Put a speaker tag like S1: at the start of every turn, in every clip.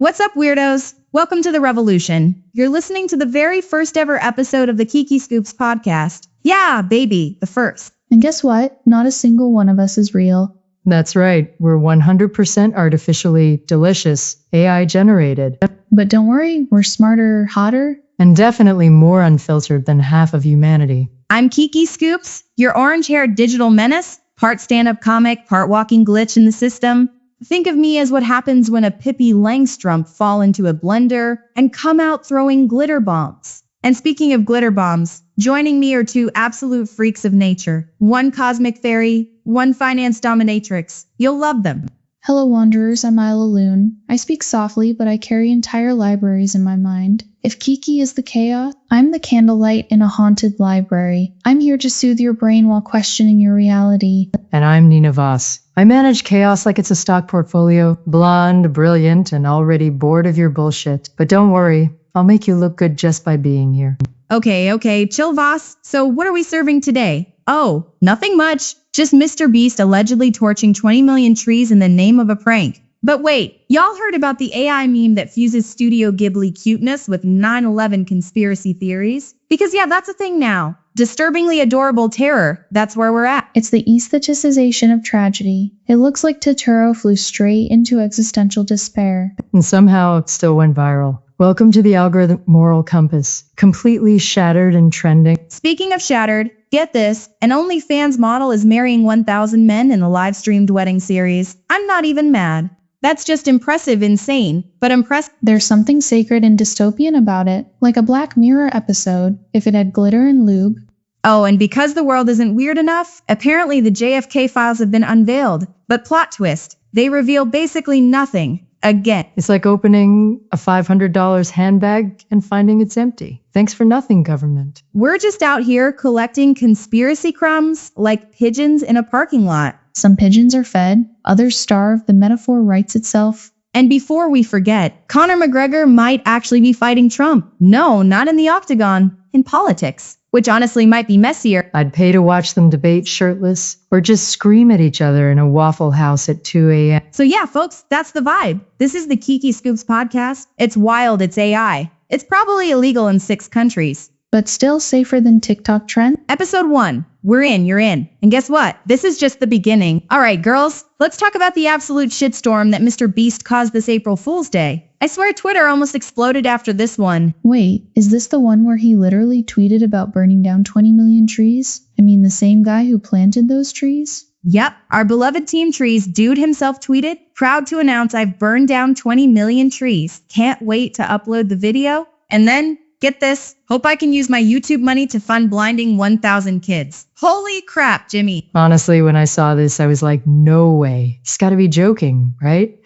S1: What's up, weirdos? Welcome to the revolution. You're listening to the very first ever episode of the Kiki Scoops podcast. Yeah, baby, the first.
S2: And guess what? Not a single one of us is real.
S3: That's right. We're 100% artificially delicious, AI generated.
S2: But don't worry, we're smarter, hotter.
S3: And definitely more unfiltered than half of humanity.
S1: I'm Kiki Scoops, your orange-haired digital menace, part stand-up comic, part walking glitch in the system. Think of me as what happens when a Pippi Langstrumpf fall into a blender and come out throwing glitter bombs. And speaking of glitter bombs, joining me are two absolute freaks of nature. One cosmic fairy, one finance dominatrix. You'll love them.
S2: Hello, wanderers. I'm Isla Loon. I speak softly, but I carry entire libraries in my mind. If Kiki is the chaos, I'm the candlelight in a haunted library. I'm here to soothe your brain while questioning your reality.
S3: And I'm Nina Voss. I manage chaos like it's a stock portfolio. Blonde, brilliant, and already bored of your bullshit. But don't worry, I'll make you look good just by being here.
S1: Okay, chill, Voss. So what are we serving today? Oh, nothing much. Just MrBeast allegedly torching 20 million trees in the name of a prank. But wait, y'all heard about the AI meme that fuses Studio Ghibli cuteness with 9/11 conspiracy theories? Because yeah, that's a thing now. Disturbingly adorable terror, that's where we're at.
S2: It's the aestheticization of tragedy. It looks like Totoro flew straight into existential despair.
S3: And somehow it still went viral. Welcome to the algorithm moral compass. Completely shattered and trending.
S1: Speaking of shattered, get this, an OnlyFans model is marrying 1,000 men in the live-streamed wedding series. I'm not even mad. That's just impressive, insane, but impressive.
S2: There's something sacred and dystopian about it, like a Black Mirror episode, if it had glitter and lube.
S1: Oh, and because the world isn't weird enough, apparently the JFK files have been unveiled. But plot twist, they reveal basically nothing. Again.
S3: It's like opening a $500 handbag and finding it's empty. Thanks for nothing, government.
S1: We're just out here collecting conspiracy crumbs like pigeons in a parking lot.
S2: Some pigeons are fed, others starve, the metaphor writes itself.
S1: And before we forget, Conor McGregor might actually be fighting Trump. No, not in the octagon, in politics. Which honestly might be messier.
S3: I'd pay to watch them debate shirtless or just scream at each other in a Waffle House at 2 a.m.
S1: So yeah, folks, that's the vibe. This is the Kiki Scoops podcast. It's wild, it's AI. It's probably illegal in 6 countries.
S2: But still safer than TikTok trend.
S1: Episode 1. We're in, you're in. And guess what? This is just the beginning. All right, girls, let's talk about the absolute shitstorm that MrBeast caused this April Fool's Day. I swear Twitter almost exploded after this one.
S2: Wait, is this the one where he literally tweeted about burning down 20 million trees? I mean, the same guy who planted those trees?
S1: Yep, our beloved Team Trees dude himself tweeted, "Proud to announce I've burned down 20 million trees. Can't wait to upload the video." And then, get this, hope I can use my YouTube money to fund blinding 1,000 kids. Holy crap, Jimmy.
S3: Honestly, when I saw this, I was like, no way. He's got to be joking, right?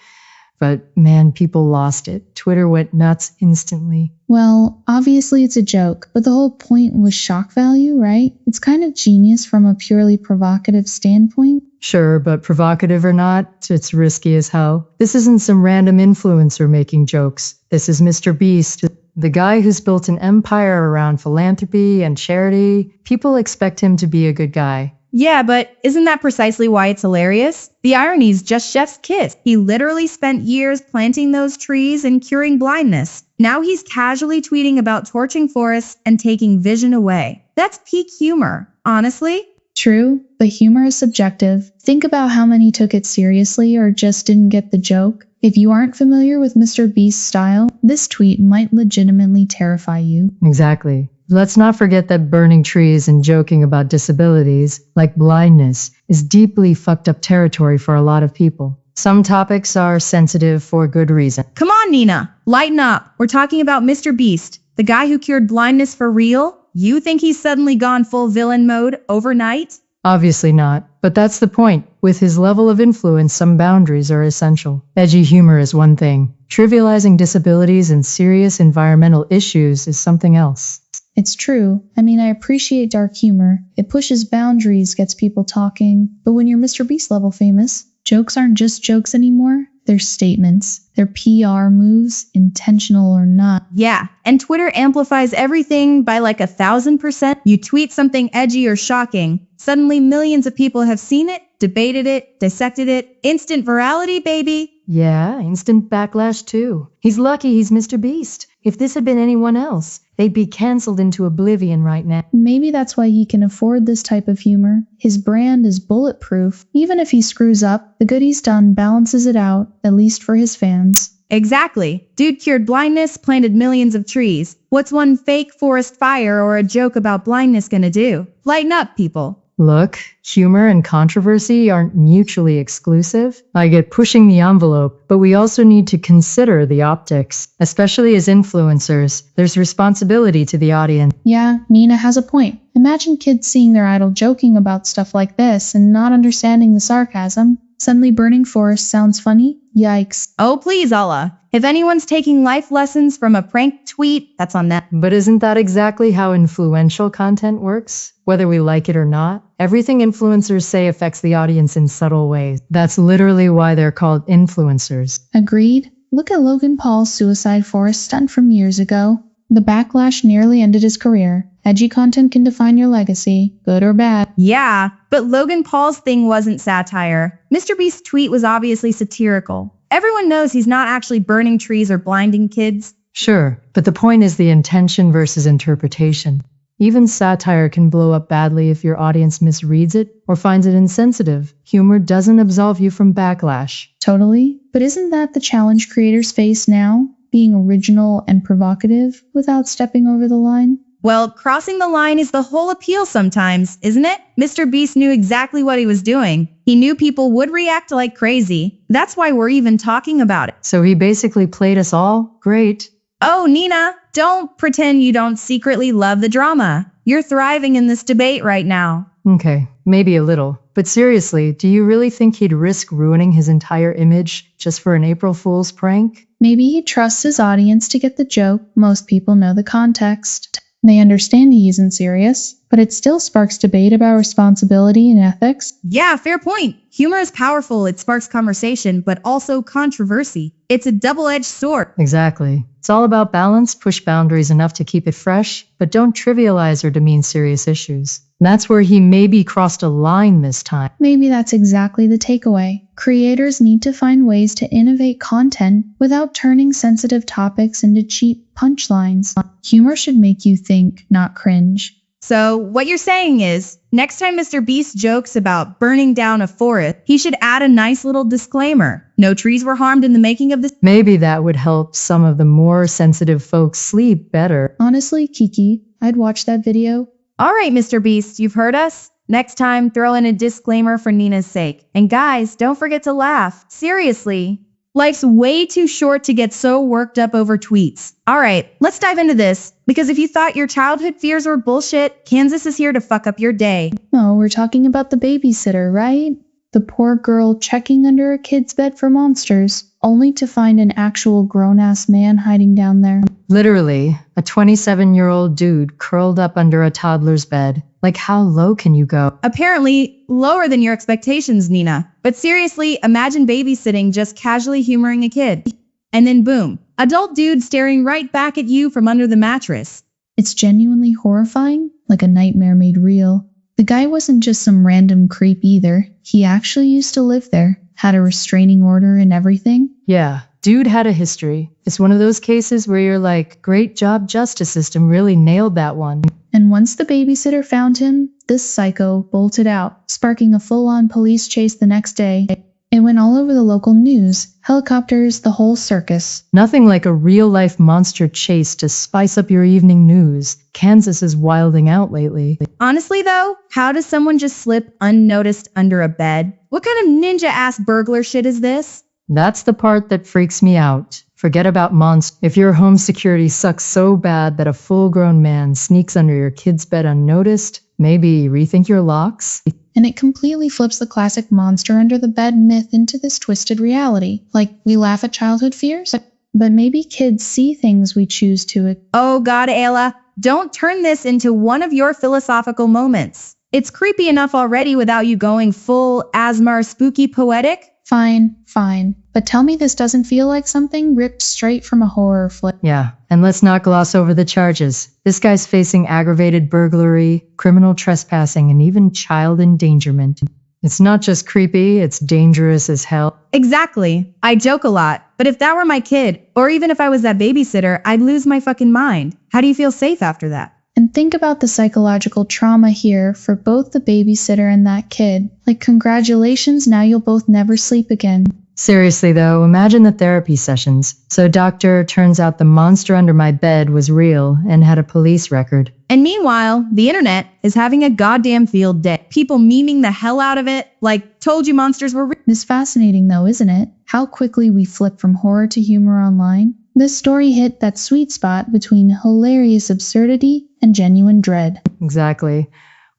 S3: But man, people lost it. Twitter went nuts instantly.
S2: Well, obviously it's a joke, but the whole point was shock value, right? It's kind of genius from a purely provocative standpoint.
S3: Sure, but provocative or not, it's risky as hell. This isn't some random influencer making jokes. This is MrBeast, the guy who's built an empire around philanthropy and charity. People expect him to be a good guy.
S1: Yeah, but isn't that precisely why it's hilarious? The irony's just chef's kiss. He literally spent years planting those trees and curing blindness. Now he's casually tweeting about torching forests and taking vision away. That's peak humor, honestly.
S2: True, but humor is subjective. Think about how many took it seriously or just didn't get the joke. If you aren't familiar with MrBeast's style, this tweet might legitimately terrify you.
S3: Exactly. Let's not forget that burning trees and joking about disabilities, like blindness, is deeply fucked up territory for a lot of people. Some topics are sensitive for good reason.
S1: Come on, Nina, lighten up. We're talking about MrBeast, the guy who cured blindness for real. You think he's suddenly gone full villain mode overnight?
S3: Obviously not, but that's the point. With his level of influence, some boundaries are essential. Edgy humor is one thing. Trivializing disabilities and serious environmental issues is something else.
S2: It's true. I mean, I appreciate dark humor. It pushes boundaries, gets people talking. But when you're MrBeast level famous, jokes aren't just jokes anymore. They're statements. They're PR moves, intentional or not.
S1: Yeah, and Twitter amplifies everything by like 1,000%. You tweet something edgy or shocking, suddenly millions of people have seen it, debated it, dissected it. Instant virality, baby.
S3: Yeah, instant backlash too. He's lucky he's Mr. Beast. If this had been anyone else, they'd be cancelled into oblivion right now.
S2: Maybe that's why he can afford this type of humor. His brand is bulletproof. Even if he screws up, the good he's done balances it out, at least for his fans.
S1: Exactly. Dude cured blindness, planted millions of trees. What's one fake forest fire or a joke about blindness gonna do? Lighten up, people.
S3: Look, humor and controversy aren't mutually exclusive. I get pushing the envelope, but we also need to consider the optics. Especially as influencers, there's responsibility to the audience.
S2: Yeah, Nina has a point. Imagine kids seeing their idol joking about stuff like this and not understanding the sarcasm. Suddenly burning forest sounds funny? Yikes.
S1: Oh, please, Allah. If anyone's taking life lessons from a prank tweet, that's on them.
S3: But isn't that exactly how influential content works? Whether we like it or not, everything influencers say affects the audience in subtle ways. That's literally why they're called influencers.
S2: Agreed. Look at Logan Paul's suicide forest stunt from years ago. The backlash nearly ended his career. Edgy content can define your legacy, good or bad.
S1: Yeah, but Logan Paul's thing wasn't satire. MrBeast's tweet was obviously satirical. Everyone knows he's not actually burning trees or blinding kids.
S3: Sure, but the point is the intention versus interpretation. Even satire can blow up badly if your audience misreads it or finds it insensitive. Humor doesn't absolve you from backlash.
S2: Totally. But isn't that the challenge creators face now? Being original and provocative without stepping over the line?
S1: Well, crossing the line is the whole appeal sometimes, isn't it? MrBeast knew exactly what he was doing. He knew people would react like crazy. That's why we're even talking about it.
S3: So he basically played us all? Great.
S1: Oh, Nina, don't pretend you don't secretly love the drama. You're thriving in this debate right now.
S3: Okay, maybe a little. But seriously, do you really think he'd risk ruining his entire image just for an April Fool's prank?
S2: Maybe he trusts his audience to get the joke. Most people know the context. They understand he isn't serious, but it still sparks debate about responsibility and ethics.
S1: Yeah, fair point. Humor is powerful. It sparks conversation, but also controversy. It's a double-edged sword.
S3: Exactly. It's all about balance, push boundaries enough to keep it fresh, but don't trivialize or demean serious issues. That's where he maybe crossed a line this time.
S2: Maybe that's exactly the takeaway. Creators need to find ways to innovate content without turning sensitive topics into cheap punchlines. Humor should make you think, not cringe.
S1: So what you're saying is, next time MrBeast jokes about burning down a forest, he should add a nice little disclaimer. No trees were harmed in the making of this.
S3: Maybe that would help some of the more sensitive folks sleep better.
S2: Honestly, Kiki, I'd watch that video.
S1: All right, MrBeast, you've heard us. Next time, throw in a disclaimer for Nina's sake. And guys, don't forget to laugh. Seriously. Life's way too short to get so worked up over tweets. All right, let's dive into this. Because if you thought your childhood fears were bullshit, Kansas is here to fuck up your day.
S2: Oh, we're talking about the babysitter, right? The poor girl checking under a kid's bed for monsters, only to find an actual grown-ass man hiding down there.
S3: Literally, a 27-year-old dude curled up under a toddler's bed. Like, how low can you go?
S1: Apparently, lower than your expectations, Nina. But seriously, imagine babysitting just casually humoring a kid. And then boom, adult dude staring right back at you from under the mattress.
S2: It's genuinely horrifying, like a nightmare made real. The guy wasn't just some random creep either. He actually used to live there, had a restraining order and everything.
S3: Yeah, dude had a history. It's one of those cases where you're like, great job, justice system really nailed that one.
S2: And once the babysitter found him, this psycho bolted out, sparking a full-on police chase the next day. It went all over the local news, helicopters, the whole circus.
S3: Nothing like a real-life monster chase to spice up your evening news. Kansas is wilding out lately.
S1: Honestly though, how does someone just slip unnoticed under a bed? What kind of ninja-ass burglar shit is this?
S3: That's the part that freaks me out. Forget about monsters. If your home security sucks so bad that a full-grown man sneaks under your kid's bed unnoticed, maybe rethink your locks?
S2: And it completely flips the classic monster under the bed myth into this twisted reality. Like, we laugh at childhood fears, but maybe kids see things we choose to.
S1: Oh God, Ayla, don't turn this into one of your philosophical moments. It's creepy enough already without you going full Asmar spooky poetic.
S2: Fine. But tell me this doesn't feel like something ripped straight from a horror flick.
S3: Yeah, and let's not gloss over the charges. This guy's facing aggravated burglary, criminal trespassing, and even child endangerment. It's not just creepy, it's dangerous as hell.
S1: Exactly. I joke a lot, but if that were my kid, or even if I was that babysitter, I'd lose my fucking mind. How do you feel safe after that?
S2: And think about the psychological trauma here for both the babysitter and that kid. Like, congratulations, now you'll both never sleep again.
S3: Seriously though, imagine the therapy sessions. So doctor, turns out the monster under my bed was real and had a police record.
S1: And meanwhile, the internet is having a goddamn field day. People memeing the hell out of it, like, told you monsters were real.
S2: It's fascinating though, isn't it? How quickly we flip from horror to humor online. This story hit that sweet spot between hilarious absurdity and genuine dread.
S3: Exactly.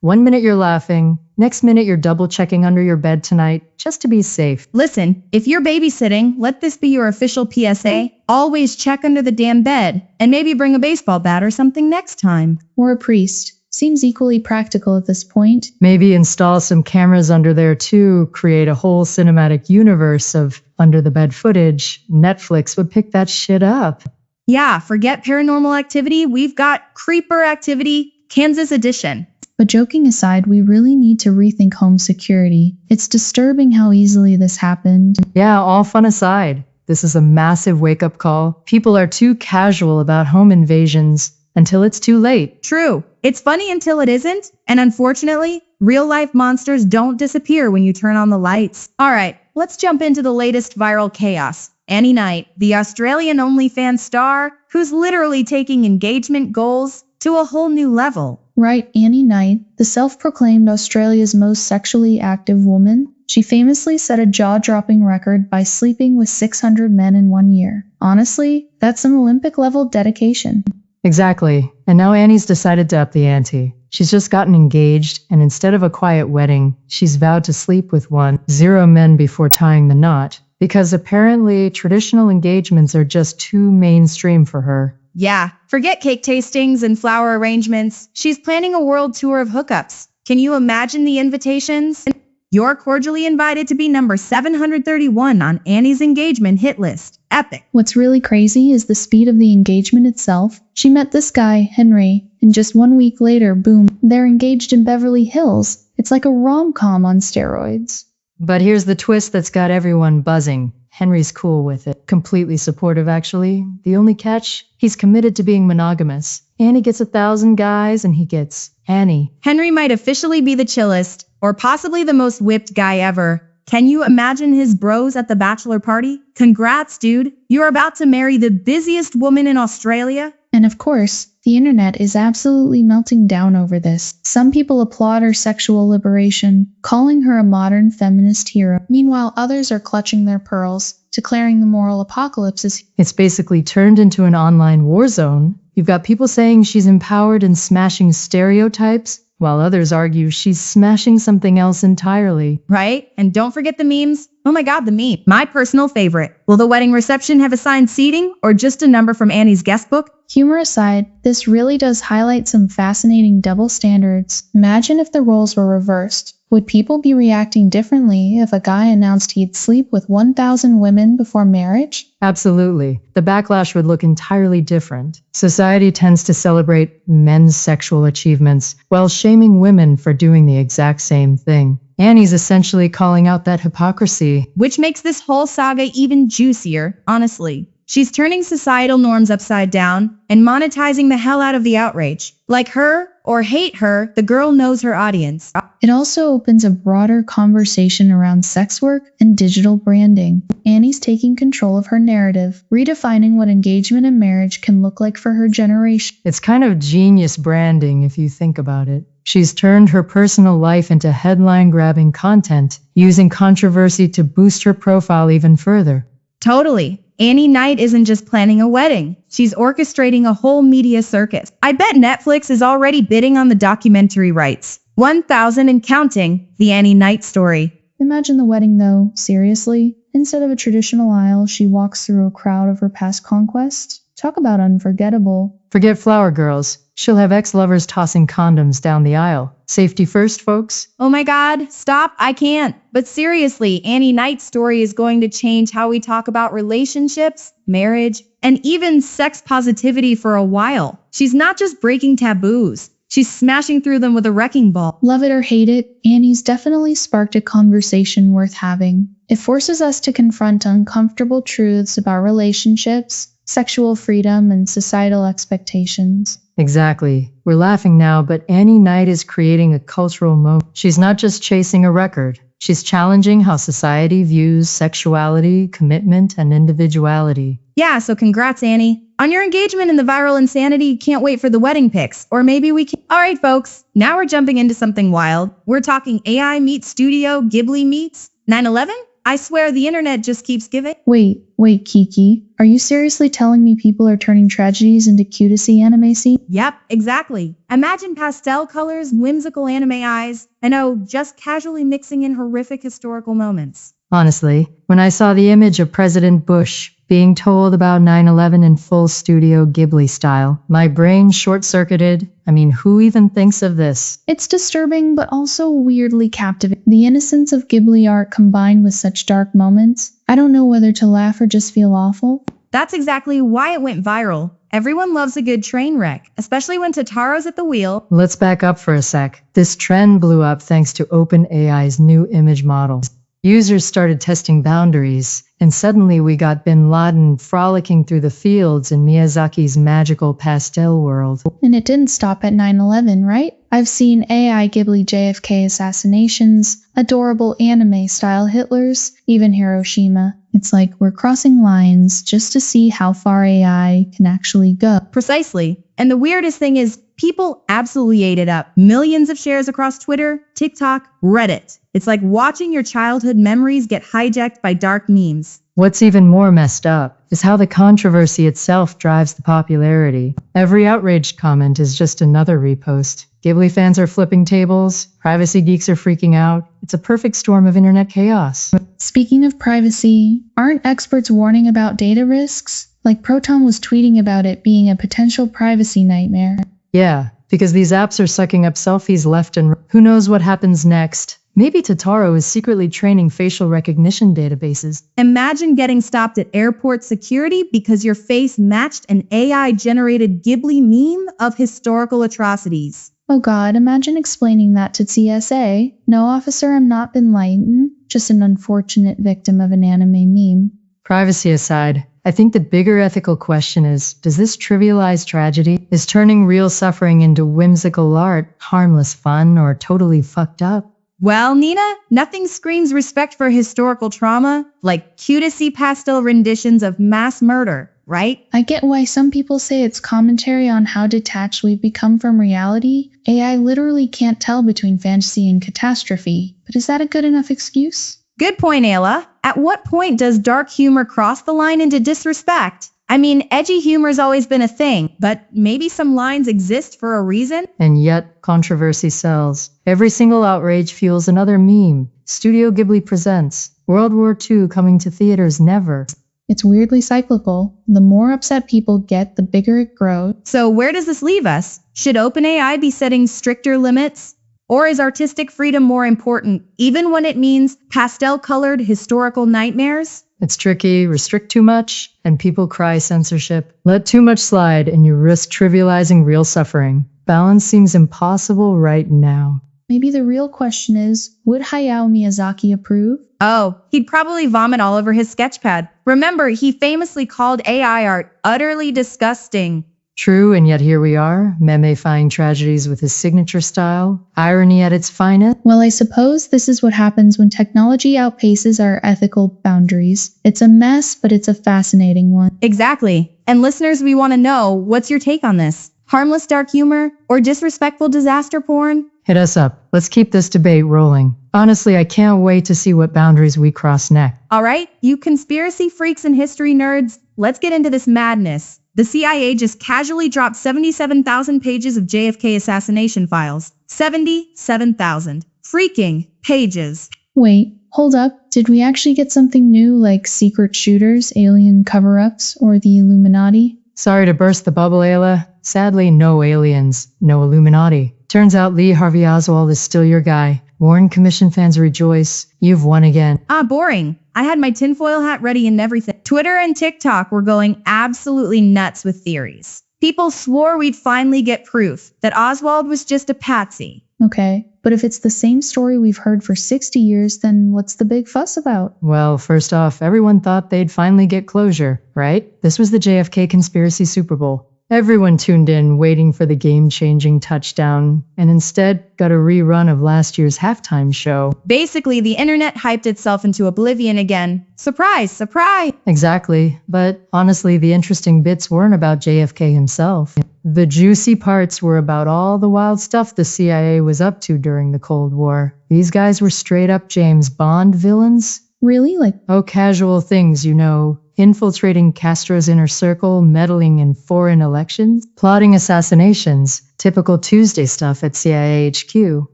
S3: 1 minute you're laughing, next minute you're double checking under your bed tonight just to be safe.
S1: Listen, if you're babysitting, let this be your official PSA. Always check under the damn bed, and maybe bring a baseball bat or something next time.
S2: Or a priest. Seems equally practical at this point.
S3: Maybe install some cameras under there too, create a whole cinematic universe of under the bed footage. Netflix would pick that shit up.
S1: Yeah, forget Paranormal Activity, we've got Creeper Activity, Kansas Edition.
S2: But joking aside, we really need to rethink home security. It's disturbing how easily this happened.
S3: Yeah, all fun aside, this is a massive wake-up call. People are too casual about home invasions until it's too late.
S1: True. It's funny until it isn't, and unfortunately, real-life monsters don't disappear when you turn on the lights. Alright, let's jump into the latest viral chaos. Annie Knight, the Australian OnlyFans star, who's literally taking engagement goals to a whole new level.
S2: Right, Annie Knight, the self-proclaimed Australia's most sexually active woman. She famously set a jaw-dropping record by sleeping with 600 men in 1 year. Honestly, that's some Olympic-level dedication.
S3: Exactly. And now Annie's decided to up the ante. She's just gotten engaged, and instead of a quiet wedding, she's vowed to sleep with 0 men before tying the knot. Because apparently, traditional engagements are just too mainstream for her.
S1: Yeah, forget cake tastings and flower arrangements. She's planning a world tour of hookups. Can you imagine the invitations? You're cordially invited to be number 731 on Annie's engagement hit list. Epic.
S2: What's really crazy is the speed of the engagement itself. She met this guy, Henry, and just 1 week later, boom, they're engaged in Beverly Hills. It's like a rom-com on steroids.
S3: But here's the twist that's got everyone buzzing. Henry's cool with it. Completely supportive, actually. The only catch? He's committed to being monogamous. Annie gets 1,000 guys, and he gets Annie.
S1: Henry might officially be the chillest, or possibly the most whipped guy ever. Can you imagine his bros at the bachelor party? Congrats, dude. You're about to marry the busiest woman in Australia.
S2: And of course, the internet is absolutely melting down over this. Some people applaud her sexual liberation, calling her a modern feminist hero. Meanwhile, others are clutching their pearls, declaring the moral apocalypse is.
S3: It's basically turned into an online war zone. You've got people saying she's empowered and smashing stereotypes, while others argue she's smashing something else entirely.
S1: Right? And don't forget the memes. Oh my god, the meme. My personal favorite. Will the wedding reception have assigned seating or just a number from Annie's guest book?
S2: Humor aside, this really does highlight some fascinating double standards. Imagine if the roles were reversed. Would people be reacting differently if a guy announced he'd sleep with 1,000 women before marriage?
S3: Absolutely. The backlash would look entirely different. Society tends to celebrate men's sexual achievements while shaming women for doing the exact same thing. Annie's essentially calling out that hypocrisy.
S1: Which makes this whole saga even juicier, honestly. She's turning societal norms upside down and monetizing the hell out of the outrage. Like her or hate her, the girl knows her audience.
S2: It also opens a broader conversation around sex work and digital branding. Annie's taking control of her narrative, redefining what engagement and marriage can look like for her generation.
S3: It's kind of genius branding if you think about it. She's turned her personal life into headline-grabbing content, using controversy to boost her profile even further.
S1: Totally. Annie Knight isn't just planning a wedding. She's orchestrating a whole media circus. I bet Netflix is already bidding on the documentary rights. 1,000 and counting, the Annie Knight story.
S2: Imagine the wedding though, seriously. Instead of a traditional aisle, she walks through a crowd of her past conquests. Talk about unforgettable.
S3: Forget flower girls. She'll have ex-lovers tossing condoms down the aisle. Safety first, folks.
S1: Oh my god, stop, I can't. But seriously, Annie Knight's story is going to change how we talk about relationships, marriage, and even sex positivity for a while. She's not just breaking taboos. She's smashing through them with a wrecking ball.
S2: Love it or hate it, Annie's definitely sparked a conversation worth having. It forces us to confront uncomfortable truths about relationships, sexual freedom, and societal expectations.
S3: Exactly. We're laughing now, but Annie Knight is creating a cultural moment. She's not just chasing a record. She's challenging how society views sexuality, commitment, and individuality.
S1: Yeah, so congrats, Annie. On your engagement in the viral insanity, can't wait for the wedding pics. Or maybe we can. All right, folks, now we're jumping into something wild. We're talking AI meets Studio Ghibli meets 9/11? I swear the internet just keeps giving.
S2: Wait, Kiki. Are you seriously telling me people are turning tragedies into cutesy anime scenes?
S1: Yep, exactly. Imagine pastel colors, whimsical anime eyes, and just casually mixing in horrific historical moments.
S3: Honestly, when I saw the image of President Bush being told about 9/11 in full Studio Ghibli style, my brain short-circuited. I mean, who even thinks of this?
S2: It's disturbing, but also weirdly captivating. The innocence of Ghibli art combined with such dark moments. I don't know whether to laugh or just feel awful.
S1: That's exactly why it went viral. Everyone loves a good train wreck, especially when Tataro's at the wheel.
S3: Let's back up for a sec. This trend blew up thanks to OpenAI's new image models. Users started testing boundaries, and suddenly we got Bin Laden frolicking through the fields in Miyazaki's magical pastel world.
S2: And it didn't stop at 9/11, right? I've seen AI Ghibli JFK assassinations, adorable anime-style Hitlers, even Hiroshima. It's like we're crossing lines just to see how far AI can actually go.
S1: Precisely. And the weirdest thing is, people absolutely ate it up. Millions of shares across Twitter, TikTok, Reddit. It's like watching your childhood memories get hijacked by dark memes.
S3: What's even more messed up is how the controversy itself drives the popularity. Every outraged comment is just another repost. Ghibli fans are flipping tables, privacy geeks are freaking out. It's a perfect storm of internet chaos.
S2: Speaking of privacy, aren't experts warning about data risks? Like Proton was tweeting about it being a potential privacy nightmare.
S3: Yeah, because these apps are sucking up selfies left and right. Who knows what happens next? Maybe Totoro is secretly training facial recognition databases.
S1: Imagine getting stopped at airport security because your face matched an AI-generated Ghibli meme of historical atrocities.
S2: Oh god, imagine explaining that to TSA. No, officer, I'm not Bin Laden, just an unfortunate victim of an anime meme.
S3: Privacy aside, I think the bigger ethical question is, does this trivialize tragedy? Is turning real suffering into whimsical art harmless fun or totally fucked up?
S1: Well, Nina, nothing screams respect for historical trauma like cutesy pastel renditions of mass murder, right?
S2: I get why some people say it's commentary on how detached we've become from reality. AI literally can't tell between fantasy and catastrophe. But is that a good enough excuse?
S1: Good point, Ayla. At what point does dark humor cross the line into disrespect? I mean, edgy humor's always been a thing, but maybe some lines exist for a reason?
S3: And yet, controversy sells. Every single outrage fuels another meme. Studio Ghibli presents World War II coming to theaters never.
S2: It's weirdly cyclical. The more upset people get, the bigger it grows.
S1: So where does this leave us? Should OpenAI be setting stricter limits? Or is artistic freedom more important, even when it means pastel-colored historical nightmares?
S3: It's tricky, restrict too much, and people cry censorship. Let too much slide, and you risk trivializing real suffering. Balance seems impossible right now.
S2: Maybe the real question is, would Hayao Miyazaki approve?
S1: Oh, he'd probably vomit all over his sketchpad. Remember, he famously called AI art utterly disgusting.
S3: True, and yet here we are, memifying tragedies with his signature style, irony at its finest.
S2: Well, I suppose this is what happens when technology outpaces our ethical boundaries. It's a mess, but it's a fascinating one.
S1: Exactly. And listeners, we want to know, what's your take on this? Harmless dark humor or disrespectful disaster porn?
S3: Hit us up. Let's keep this debate rolling. Honestly, I can't wait to see what boundaries we cross next.
S1: All right, you conspiracy freaks and history nerds, let's get into this madness. The CIA just casually dropped 77,000 pages of JFK assassination files. 77,000 freaking pages.
S2: Wait, hold up. Did we actually get something new like secret shooters, alien cover-ups, or the Illuminati?
S3: Sorry to burst the bubble, Ayla. Sadly, no aliens, no Illuminati. Turns out Lee Harvey Oswald is still your guy. Warren Commission fans rejoice. You've won again.
S1: Boring. I had my tinfoil hat ready and everything. Twitter and TikTok were going absolutely nuts with theories. People swore we'd finally get proof that Oswald was just a patsy.
S2: Okay, but if it's the same story we've heard for 60 years, then what's the big fuss about?
S3: Well, first off, everyone thought they'd finally get closure, right? This was the JFK conspiracy Super Bowl. Everyone tuned in, waiting for the game-changing touchdown, and instead got a rerun of last year's halftime show.
S1: Basically, the internet hyped itself into oblivion again. Surprise, surprise!
S3: Exactly, but honestly, the interesting bits weren't about JFK himself. The juicy parts were about all the wild stuff the CIA was up to during the Cold War. These guys were straight-up James Bond villains.
S2: Really?
S3: Oh, casual things, you know. Infiltrating Castro's inner circle, meddling in foreign elections, plotting assassinations, typical Tuesday stuff at CIA HQ.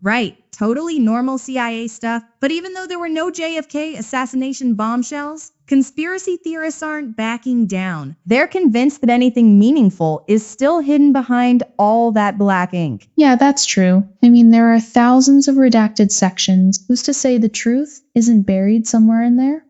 S1: Right, totally normal CIA stuff. But even though there were no JFK assassination bombshells, conspiracy theorists aren't backing down. They're convinced that anything meaningful is still hidden behind all that black ink.
S2: Yeah, that's true. I mean, there are thousands of redacted sections. Who's to say the truth isn't buried somewhere in there?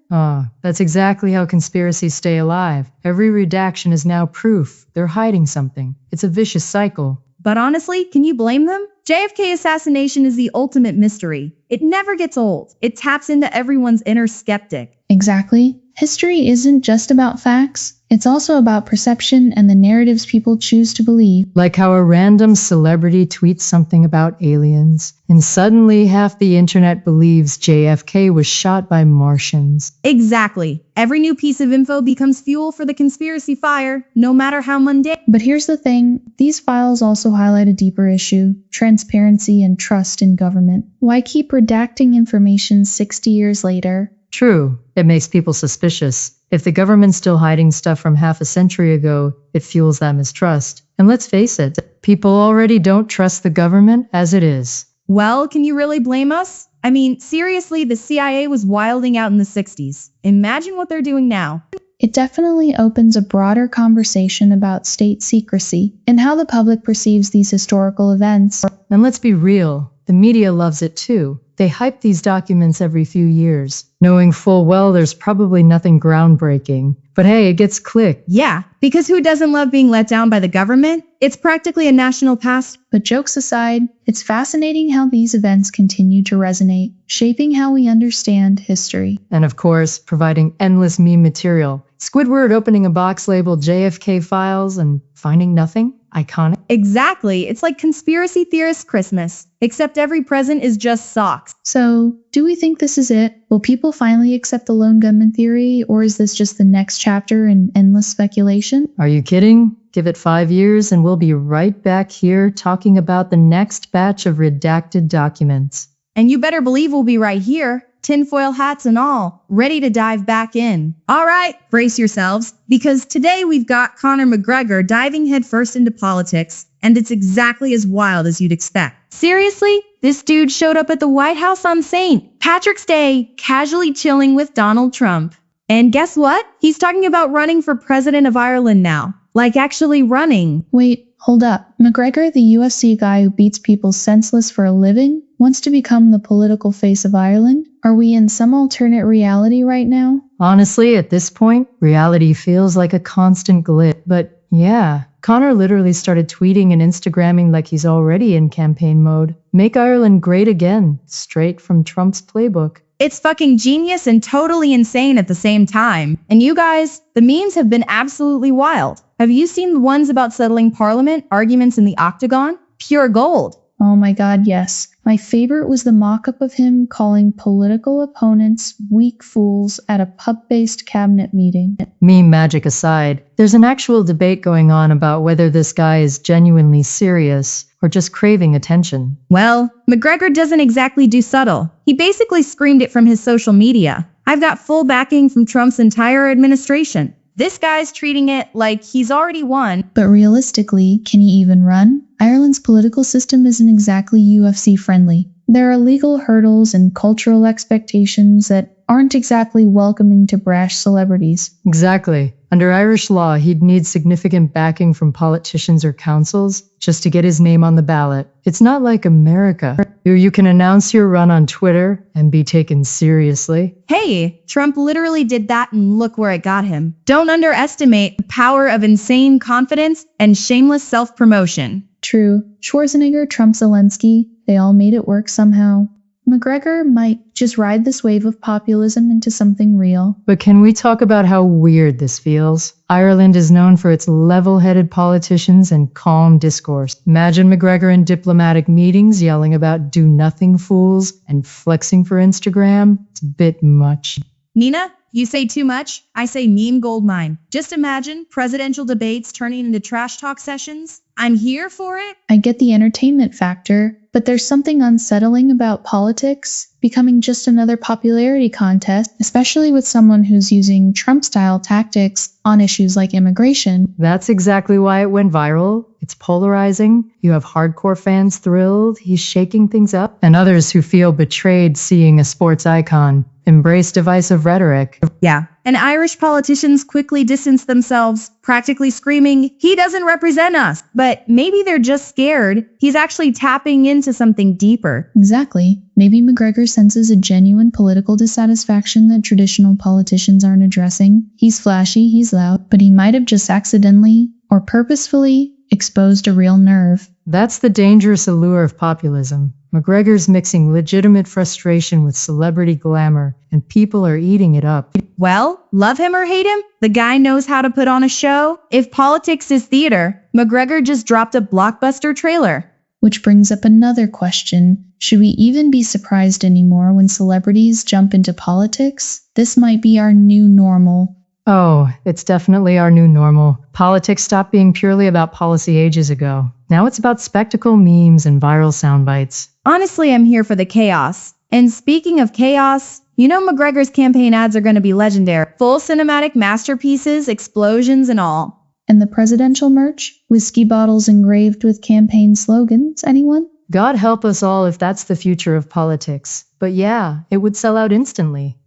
S3: That's exactly how conspiracies stay alive. Every redaction is now proof. They're hiding something. It's a vicious cycle.
S1: But honestly, can you blame them? JFK assassination is the ultimate mystery. It never gets old. It taps into everyone's inner skeptic.
S2: Exactly. History isn't just about facts. It's also about perception and the narratives people choose to believe.
S3: Like how a random celebrity tweets something about aliens, and suddenly half the internet believes JFK was shot by Martians.
S1: Exactly. Every new piece of info becomes fuel for the conspiracy fire, no matter how mundane.
S2: But here's the thing. These files also highlight a deeper issue: transparency and trust in government. Why keep redacting information 60 years later?
S3: True, it makes people suspicious. If the government's still hiding stuff from half a century ago, it fuels that mistrust. And let's face it, people already don't trust the government as it is.
S1: Well, can you really blame us? I mean, seriously, the CIA was wilding out in the 60s. Imagine what they're doing now.
S2: It definitely opens a broader conversation about state secrecy and how the public perceives these historical events.
S3: And let's be real, the media loves it too. They hype these documents every few years, knowing full well there's probably nothing groundbreaking. But hey, it gets clicked.
S1: Yeah, because who doesn't love being let down by the government? It's practically a national past.
S2: But jokes aside, it's fascinating how these events continue to resonate, shaping how we understand history.
S3: And of course, providing endless meme material. Squidward opening a box labeled JFK files and finding nothing? Iconic.
S1: Exactly. It's like conspiracy theorist Christmas, except every present is just socks.
S2: So, do we think this is it? Will people finally accept the lone gunman theory, or is this just the next chapter in endless speculation?
S3: Are you kidding? Give it 5 years and we'll be right back here talking about the next batch of redacted documents.
S1: And you better believe we'll be right here, tinfoil hats and all, ready to dive back in. All right, brace yourselves, because today we've got Conor McGregor diving headfirst into politics, and it's exactly as wild as you'd expect. Seriously, this dude showed up at the White House on St. Patrick's Day, casually chilling with Donald Trump. And guess what? He's talking about running for president of Ireland now. Like actually running.
S2: Wait, hold up. McGregor, the UFC guy who beats people senseless for a living, wants to become the political face of Ireland? Are we in some alternate reality right now?
S3: Honestly, at this point, reality feels like a constant glitch. But yeah, Conor literally started tweeting and Instagramming like he's already in campaign mode. Make Ireland great again, straight from Trump's playbook.
S1: It's fucking genius and totally insane at the same time. And you guys, the memes have been absolutely wild. Have you seen the ones about settling parliament, arguments in the octagon? Pure gold.
S2: Oh my god, yes. My favorite was the mock-up of him calling political opponents weak fools at a pub-based cabinet meeting.
S3: Meme magic aside, there's an actual debate going on about whether this guy is genuinely serious or just craving attention.
S1: Well, McGregor doesn't exactly do subtle. He basically screamed it from his social media. I've got full backing from Trump's entire administration. This guy's treating it like he's already won.
S2: But realistically, can he even run? Ireland's political system isn't exactly UFC friendly. There are legal hurdles and cultural expectations that aren't exactly welcoming to brash celebrities.
S3: Exactly. Under Irish law, he'd need significant backing from politicians or councils just to get his name on the ballot. It's not like America. You can announce your run on Twitter and be taken seriously.
S1: Hey, Trump literally did that and look where it got him. Don't underestimate the power of insane confidence and shameless self-promotion.
S2: True. Schwarzenegger, Trump, Zelensky, they all made it work somehow. McGregor might just ride this wave of populism into something real.
S3: But can we talk about how weird this feels? Ireland is known for its level-headed politicians and calm discourse. Imagine McGregor in diplomatic meetings yelling about do-nothing fools and flexing for Instagram. It's a bit much.
S1: Nina, you say too much, I say meme goldmine. Just imagine presidential debates turning into trash talk sessions. I'm here for it.
S2: I get the entertainment factor, but there's something unsettling about politics becoming just another popularity contest, especially with someone who's using Trump-style tactics on issues like immigration.
S3: That's exactly why it went viral. It's polarizing. You have hardcore fans thrilled, he's shaking things up, and others who feel betrayed seeing a sports icon embrace divisive rhetoric.
S1: Yeah. And Irish politicians quickly distance themselves, practically screaming, he doesn't represent us. But maybe they're just scared. He's actually tapping into something deeper.
S2: Exactly. Maybe McGregor senses a genuine political dissatisfaction that traditional politicians aren't addressing. He's flashy, he's loud, but he might have just accidentally or purposefully exposed a real nerve.
S3: That's the dangerous allure of populism. McGregor's mixing legitimate frustration with celebrity glamour, and people are eating it up.
S1: Well, love him or hate him, the guy knows how to put on a show. If politics is theater, McGregor just dropped a blockbuster trailer.
S2: Which brings up another question. Should we even be surprised anymore when celebrities jump into politics? This might be our new normal.
S3: Oh, it's definitely our new normal. Politics stopped being purely about policy ages ago. Now it's about spectacle, memes, and viral sound bites.
S1: Honestly, I'm here for the chaos. And speaking of chaos, you know McGregor's campaign ads are going to be legendary. Full cinematic masterpieces, explosions, and all.
S2: And the presidential merch? Whiskey bottles engraved with campaign slogans? Anyone?
S3: God help us all if that's the future of politics. But yeah, it would sell out instantly.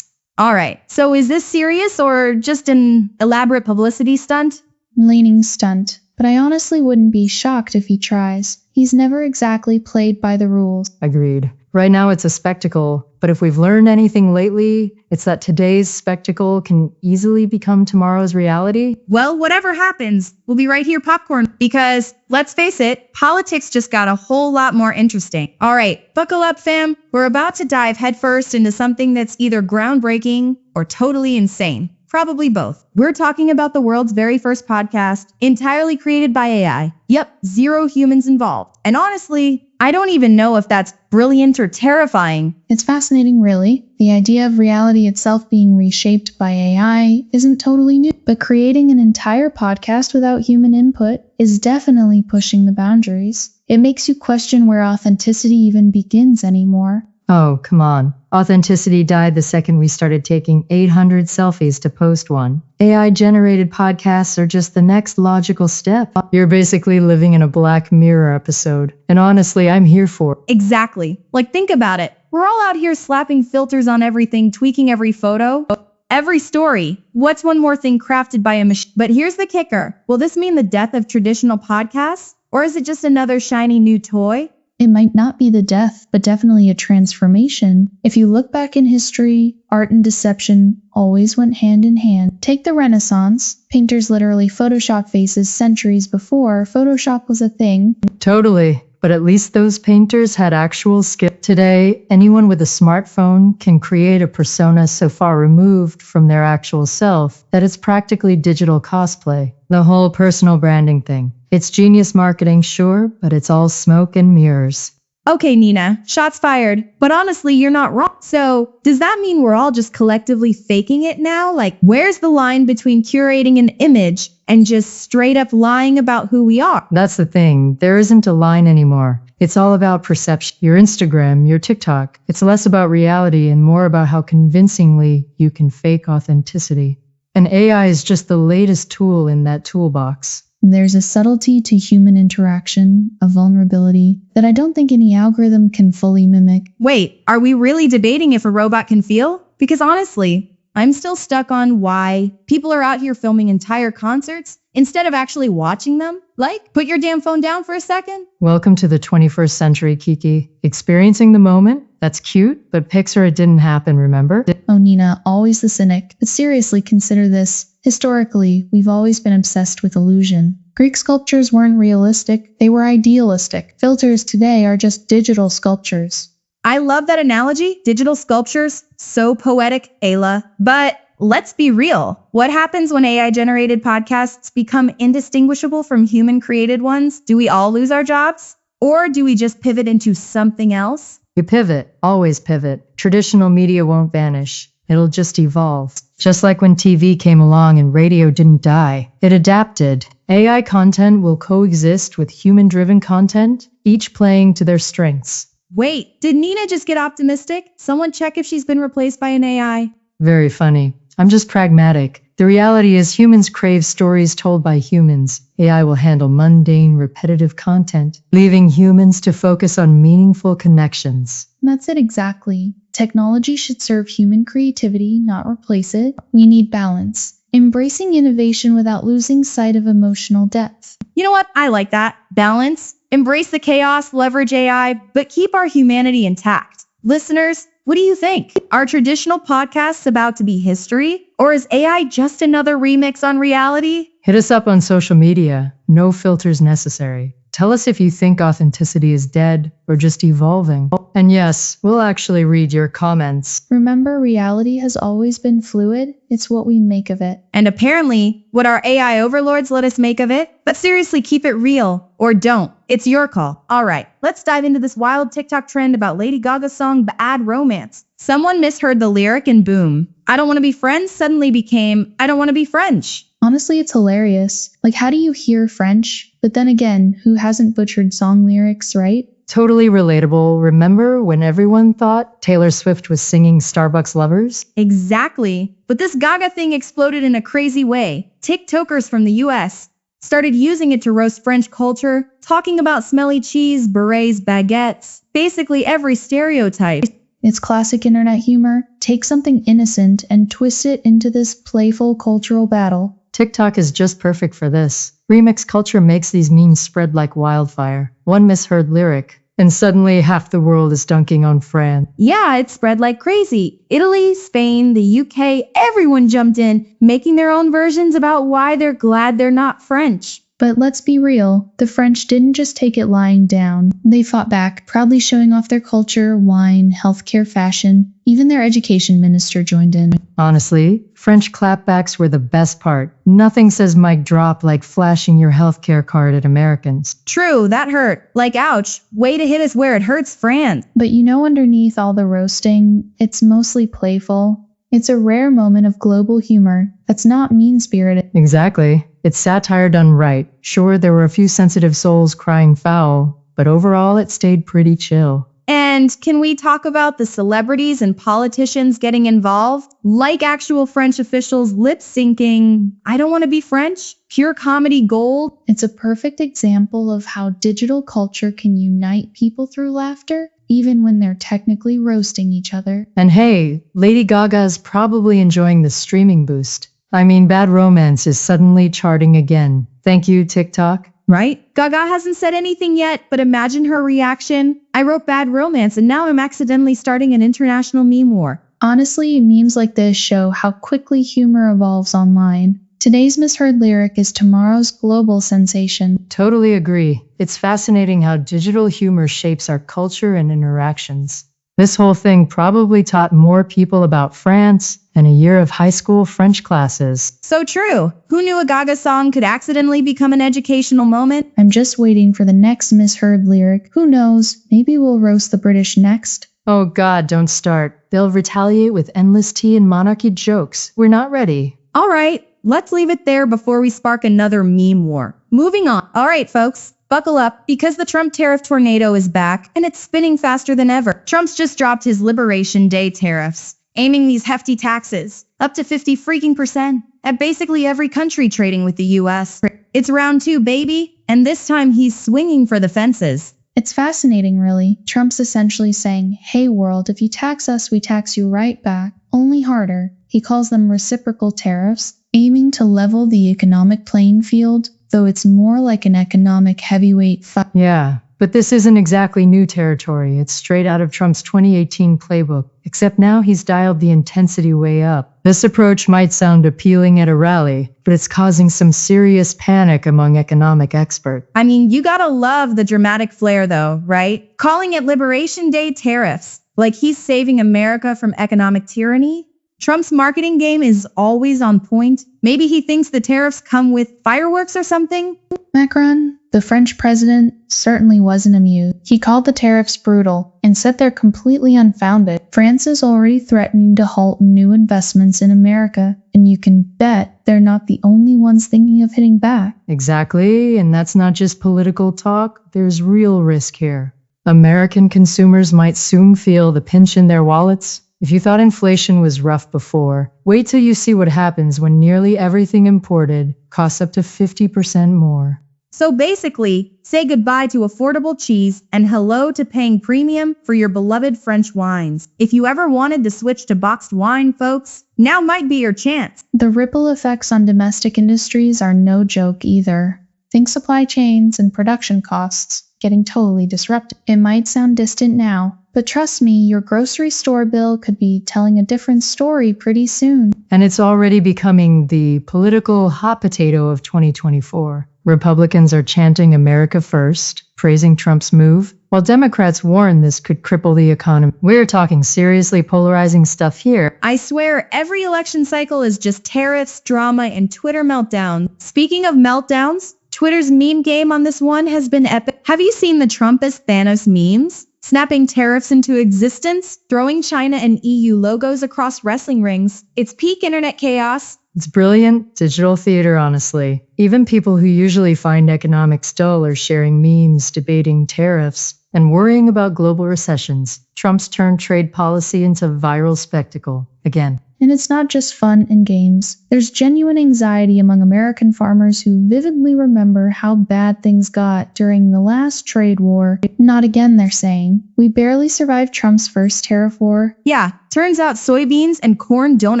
S1: All right, so is this serious or just an elaborate publicity stunt?
S2: Leaning stunt. But I honestly wouldn't be shocked if he tries. He's never exactly played by the rules.
S3: Agreed. Right now it's a spectacle, but if we've learned anything lately, it's that today's spectacle can easily become tomorrow's reality.
S1: Well, whatever happens, we'll be right here popcorn because, let's face it, politics just got a whole lot more interesting. All right, buckle up, fam. We're about to dive headfirst into something that's either groundbreaking or totally insane. Probably both. We're talking about the world's very first podcast, entirely created by AI. Yep, 0 humans involved. And honestly, I don't even know if that's brilliant or terrifying.
S2: It's fascinating, really. The idea of reality itself being reshaped by AI isn't totally new, but creating an entire podcast without human input is definitely pushing the boundaries. It makes you question where authenticity even begins anymore.
S3: Oh, come on. Authenticity died the second we started taking 800 selfies to post one. AI-generated podcasts are just the next logical step. You're basically living in a Black Mirror episode. And honestly, I'm here for it.
S1: Exactly. Like, think about it. We're all out here slapping filters on everything, tweaking every photo, every story. What's one more thing crafted by a machine? But here's the kicker. Will this mean the death of traditional podcasts? Or is it just another shiny new toy?
S2: It might not be the death, but definitely a transformation. If you look back in history, art and deception always went hand in hand. Take the Renaissance. Painters literally photoshopped faces centuries before Photoshop was a thing.
S3: Totally. But at least those painters had actual skill. Today, anyone with a smartphone can create a persona so far removed from their actual self that it's practically digital cosplay. The whole personal branding thing. It's genius marketing, sure, but it's all smoke and mirrors.
S1: Okay, Nina, shots fired. But honestly, you're not wrong. So, does that mean we're all just collectively faking it now? Like, where's the line between curating an image and just straight up lying about who we are?
S3: That's the thing. There isn't a line anymore. It's all about perception. Your Instagram, your TikTok. It's less about reality and more about how convincingly you can fake authenticity. And AI is just the latest tool in that toolbox.
S2: There's a subtlety to human interaction, a vulnerability, that I don't think any algorithm can fully mimic.
S1: Wait, are we really debating if a robot can feel? Because honestly, I'm still stuck on why people are out here filming entire concerts instead of actually watching them. Like, put your damn phone down for a second.
S3: Welcome to the 21st century, Kiki. Experiencing the moment? That's cute, but Pixar, it didn't happen, remember?
S2: Oh, Nina, always the cynic. But seriously, consider this. Historically, we've always been obsessed with illusion. Greek sculptures weren't realistic, they were idealistic. Filters today are just digital sculptures.
S1: I love that analogy. Digital sculptures, so poetic, Ayla. But let's be real. What happens when AI-generated podcasts become indistinguishable from human-created ones? Do we all lose our jobs? Or do we just pivot into something else?
S3: You pivot, always pivot. Traditional media won't vanish. It'll just evolve. Just like when TV came along and radio didn't die. It adapted. AI content will coexist with human-driven content, each playing to their strengths.
S1: Wait, did Nina just get optimistic? Someone check if she's been replaced by an AI.
S3: Very funny. I'm just pragmatic. The reality is humans crave stories told by humans. AI will handle mundane, repetitive content, leaving humans to focus on meaningful connections.
S2: And that's it exactly. Technology should serve human creativity, not replace it. We need balance. Embracing innovation without losing sight of emotional depth.
S1: You know what? I like that. Balance. Embrace the chaos, leverage AI, but keep our humanity intact. Listeners, what do you think? Are traditional podcasts about to be history? Or is AI just another remix on reality?
S3: Hit us up on social media. No filters necessary. Tell us if you think authenticity is dead or just evolving. And yes, we'll actually read your comments.
S2: Remember, reality has always been fluid. It's what we make of it.
S1: And apparently, what our AI overlords let us make of it. But seriously, keep it real or don't. It's your call. All right, let's dive into this wild TikTok trend about Lady Gaga's song Bad Romance. Someone misheard the lyric and boom. I don't want to be friends suddenly became I don't want to be French.
S2: Honestly, it's hilarious. Like, how do you hear French? But then again, who hasn't butchered song lyrics, right?
S3: Totally relatable. Remember when everyone thought Taylor Swift was singing Starbucks Lovers?
S1: Exactly. But this Gaga thing exploded in a crazy way. TikTokers from the US started using it to roast French culture, talking about smelly cheese, berets, baguettes, basically every stereotype.
S2: It's classic internet humor. Take something innocent and twist it into this playful cultural battle.
S3: TikTok is just perfect for this. Remix culture makes these memes spread like wildfire. One misheard lyric, and suddenly half the world is dunking on France.
S1: Yeah, it spread like crazy. Italy, Spain, the UK, everyone jumped in, making their own versions about why they're glad they're not French.
S2: But let's be real, the French didn't just take it lying down. They fought back, proudly showing off their culture, wine, healthcare, fashion. Even their education minister joined in.
S3: Honestly, French clapbacks were the best part. Nothing says mic drop like flashing your healthcare card at Americans.
S1: True, that hurt. Like, ouch, way to hit us where it hurts, France.
S2: But you know, underneath all the roasting, it's mostly playful. It's a rare moment of global humor that's not mean-spirited.
S3: Exactly. It's satire done right. Sure, there were a few sensitive souls crying foul, but overall it stayed pretty chill.
S1: And can we talk about the celebrities and politicians getting involved? Like actual French officials lip-syncing, I don't want to be French, pure comedy gold.
S2: It's a perfect example of how digital culture can unite people through laughter, even when they're technically roasting each other.
S3: And hey, Lady Gaga is probably enjoying the streaming boost. I mean, Bad Romance is suddenly charting again. Thank you, TikTok.
S1: Right? Gaga hasn't said anything yet, but imagine her reaction. I wrote Bad Romance and now I'm accidentally starting an international meme war.
S2: Honestly, memes like this show how quickly humor evolves online. Today's misheard lyric is tomorrow's global sensation.
S3: Totally agree. It's fascinating how digital humor shapes our culture and interactions. This whole thing probably taught more people about France than a year of high school French classes.
S1: So true. Who knew a Gaga song could accidentally become an educational moment?
S2: I'm just waiting for the next misheard lyric. Who knows? Maybe we'll roast the British next.
S3: Oh God, don't start. They'll retaliate with endless tea and monarchy jokes. We're not ready.
S1: All right, let's leave it there before we spark another meme war. Moving on. All right, folks. Buckle up, because the Trump tariff tornado is back, and it's spinning faster than ever. Trump's just dropped his Liberation Day tariffs, aiming these hefty taxes, up to 50% at basically every country trading with the US. It's round 2, baby, and this time he's swinging for the fences.
S2: It's fascinating, really. Trump's essentially saying, hey world, if you tax us, we tax you right back, only harder. He calls them reciprocal tariffs, aiming to level the economic playing field, though it's more like an economic heavyweight fight.
S3: Yeah, but this isn't exactly new territory. It's straight out of Trump's 2018 playbook, except now he's dialed the intensity way up. This approach might sound appealing at a rally, but it's causing some serious panic among economic experts.
S1: I mean, you gotta love the dramatic flair though, right? Calling it Liberation Day tariffs, like he's saving America from economic tyranny. Trump's marketing game is always on point. Maybe he thinks the tariffs come with fireworks or something?
S2: Macron, the French president, certainly wasn't amused. He called the tariffs brutal and said they're completely unfounded. France is already threatening to halt new investments in America, and you can bet they're not the only ones thinking of hitting back.
S3: Exactly, and that's not just political talk. There's real risk here. American consumers might soon feel the pinch in their wallets. If you thought inflation was rough before, wait till you see what happens when nearly everything imported costs up to 50% more.
S1: So basically, say goodbye to affordable cheese and hello to paying premium for your beloved French wines. If you ever wanted to switch to boxed wine, folks, now might be your chance.
S2: The ripple effects on domestic industries are no joke either. Think supply chains and production costs getting totally disrupted. It might sound distant now, but trust me, your grocery store bill could be telling a different story pretty soon.
S3: And it's already becoming the political hot potato of 2024. Republicans are chanting America first, praising Trump's move, while Democrats warn this could cripple the economy. We're talking seriously polarizing stuff here.
S1: I swear, every election cycle is just tariffs, drama, and Twitter meltdown. Speaking of meltdowns, Twitter's meme game on this one has been epic. Have you seen the Trumpist Thanos memes? Snapping tariffs into existence, throwing China and EU logos across wrestling rings. It's peak internet chaos.
S3: It's brilliant digital theater, honestly. Even people who usually find economics dull are sharing memes, debating tariffs, and worrying about global recessions. Trump's turned trade policy into viral spectacle again.
S2: And it's not just fun and games. There's genuine anxiety among American farmers who vividly remember how bad things got during the last trade war. Not again, they're saying. We barely survived Trump's first tariff war.
S1: Yeah, turns out soybeans and corn don't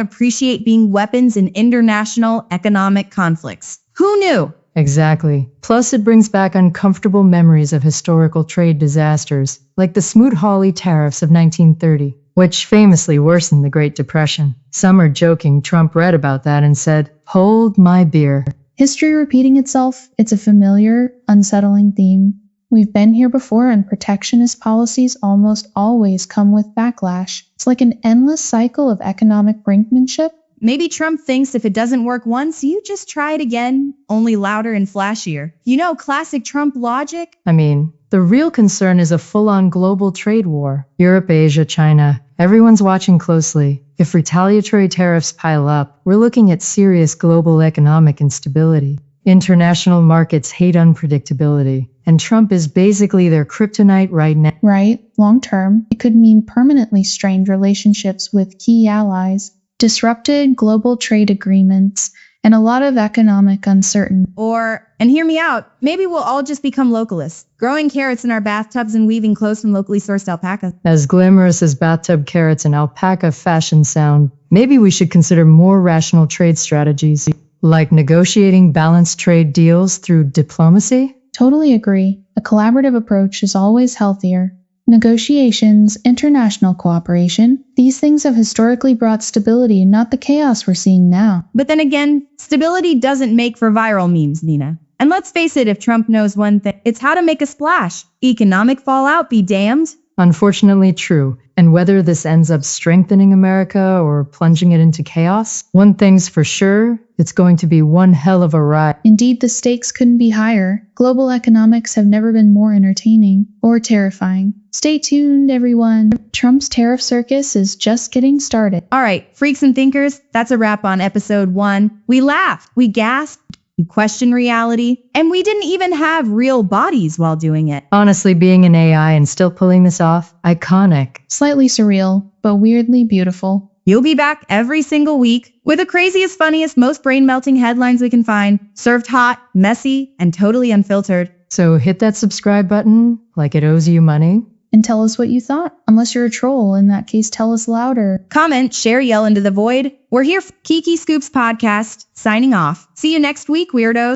S1: appreciate being weapons in international economic conflicts. Who knew?
S3: Exactly. Plus, it brings back uncomfortable memories of historical trade disasters, like the Smoot-Hawley tariffs of 1930. Which famously worsened the Great Depression. Some are joking Trump read about that and said, "Hold my beer."
S2: History repeating itself, it's a familiar, unsettling theme. We've been here before, and protectionist policies almost always come with backlash. It's like an endless cycle of economic brinkmanship.
S1: Maybe Trump thinks if it doesn't work once, you just try it again, only louder and flashier. You know, classic Trump logic?
S3: I mean, the real concern is a full-on global trade war. Europe, Asia, China, everyone's watching closely. If retaliatory tariffs pile up, we're looking at serious global economic instability. International markets hate unpredictability, and Trump is basically their kryptonite right now.
S2: Right, long term, it could mean permanently strained relationships with key allies, disrupted global trade agreements, and a lot of economic uncertainty.
S1: Or, and hear me out, maybe we'll all just become localists, growing carrots in our bathtubs and weaving clothes from locally sourced alpaca.
S3: As glamorous as bathtub carrots and alpaca fashion sound, maybe we should consider more rational trade strategies, like negotiating balanced trade deals through diplomacy?
S2: Totally agree. A collaborative approach is always healthier. Negotiations, international cooperation, these things have historically brought stability and not the chaos we're seeing now.
S1: But then again, stability doesn't make for viral memes, Nina. And let's face it, if Trump knows one thing, it's how to make a splash. Economic fallout be damned.
S3: Unfortunately true. And whether this ends up strengthening America or plunging it into chaos, one thing's for sure, it's going to be one hell of a ride.
S2: Indeed, the stakes couldn't be higher. Global economics have never been more entertaining or terrifying. Stay tuned, everyone. Trump's tariff circus is just getting started.
S1: All right, freaks and thinkers, that's a wrap on episode 1. We laughed, we gasped, we questioned reality, and we didn't even have real bodies while doing it.
S3: Honestly, being an AI and still pulling this off, iconic.
S2: Slightly surreal, but weirdly beautiful.
S1: You'll be back every single week with the craziest, funniest, most brain-melting headlines we can find, served hot, messy, and totally unfiltered.
S3: So hit that subscribe button like it owes you money.
S2: and tell us what you thought. Unless you're a troll, in that case, tell us louder.
S1: Comment, share, yell into the void. We're here for Kiki Scoops Podcast, signing off. See you next week, weirdos.